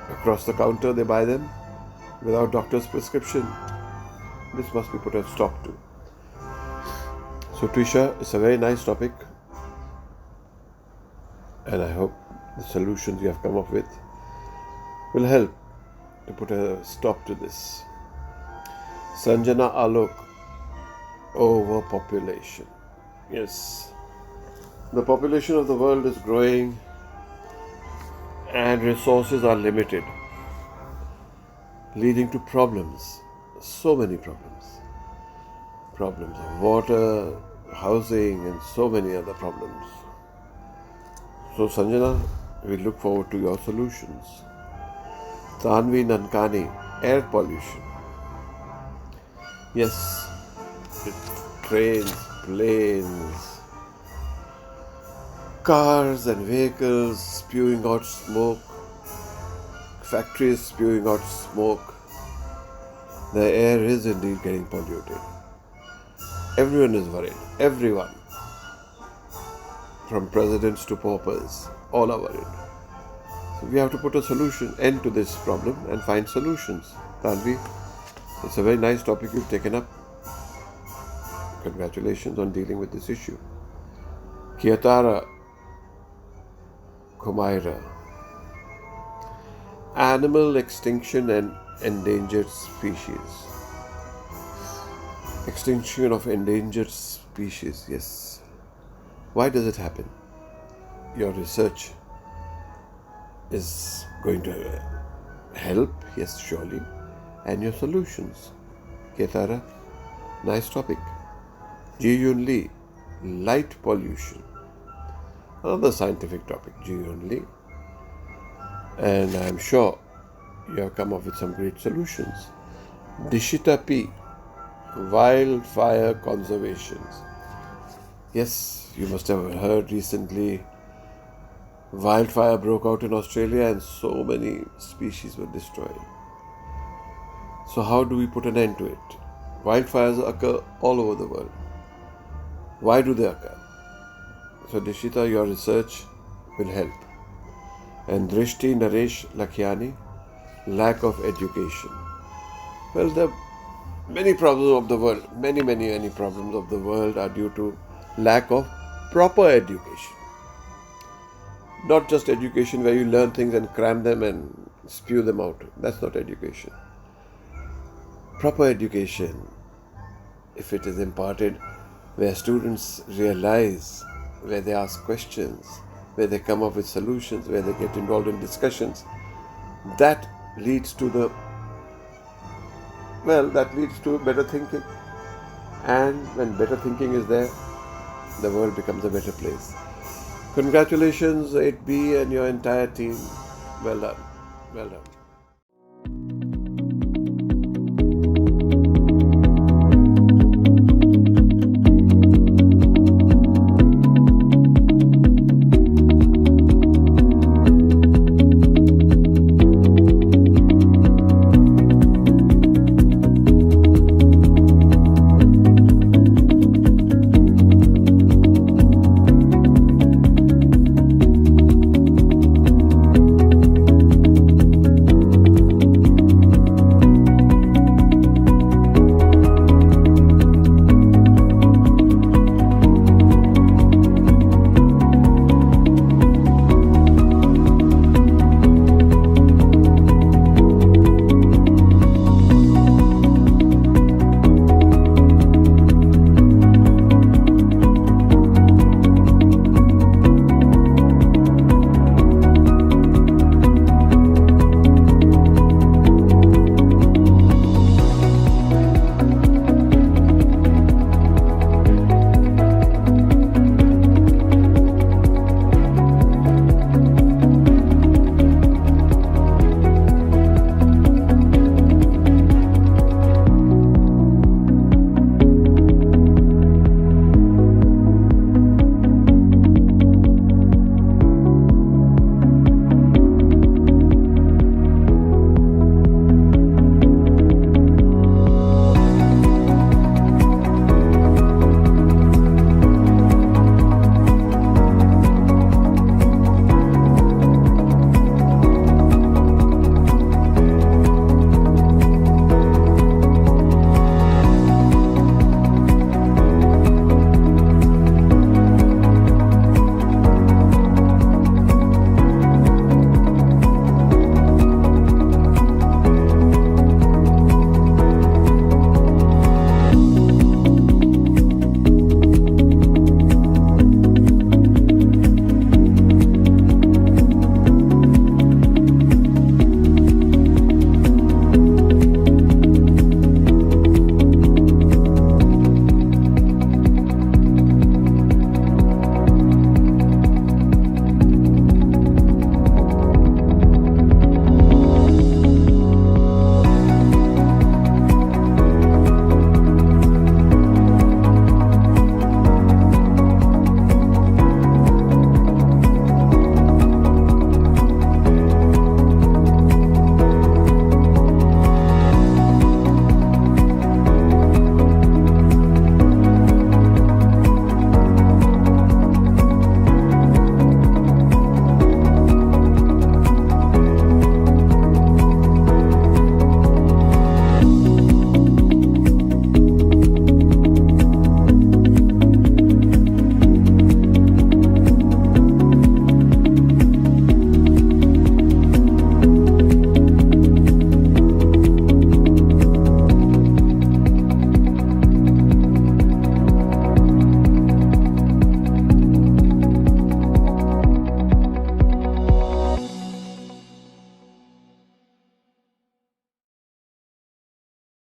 across the counter, they buy them without doctor's prescription. This must be put a stop to. So, Trisha, it's a very nice topic, and I hope the solutions you have come up with will help to put a stop to this. Sanjana Alok, overpopulation. Yes, the population of the world is growing and resources are limited, leading to problems, so many problems. Problems of water, housing, and so many other problems. So, Sanjana, we look forward to your solutions. Tanvi Nankani, air pollution. Yes, trains, planes, cars and vehicles spewing out smoke, factories spewing out smoke. The air is indeed getting polluted. Everyone is worried. Everyone. From presidents to paupers, all are worried. So we have to put a solution, end to this problem and find solutions. Tanvi, it's a very nice topic you've taken up. Congratulations on dealing with this issue. Kiatara Kumaira. Animal extinction and endangered species. Extinction of endangered species, yes. Why does it happen? Your research is going to help, yes, surely, and your solutions. Ketara, nice topic. Ji Yun Lee, light pollution. Another scientific topic, Ji Yun Lee. And I'm sure you have come up with some great solutions. Dishita P, wildfire conservation. Yes, you must have heard recently wildfire broke out in Australia and so many species were destroyed. So how do we put an end to it? Wildfires occur all over the world. Why do they occur? So Dishita, your research will help. And Drishti Naresh Lakhiani, lack of education. Well, the many problems of the world, many problems of the world are due to lack of proper education. Not just education where you learn things and cram them and spew them out. That's not education. Proper education, if it is imparted, where students realize, where they ask questions, where they come up with solutions, where they get involved in discussions, that leads to better thinking. And when better thinking is there, the world becomes a better place. Congratulations, 8B and your entire team. Well done. Well done.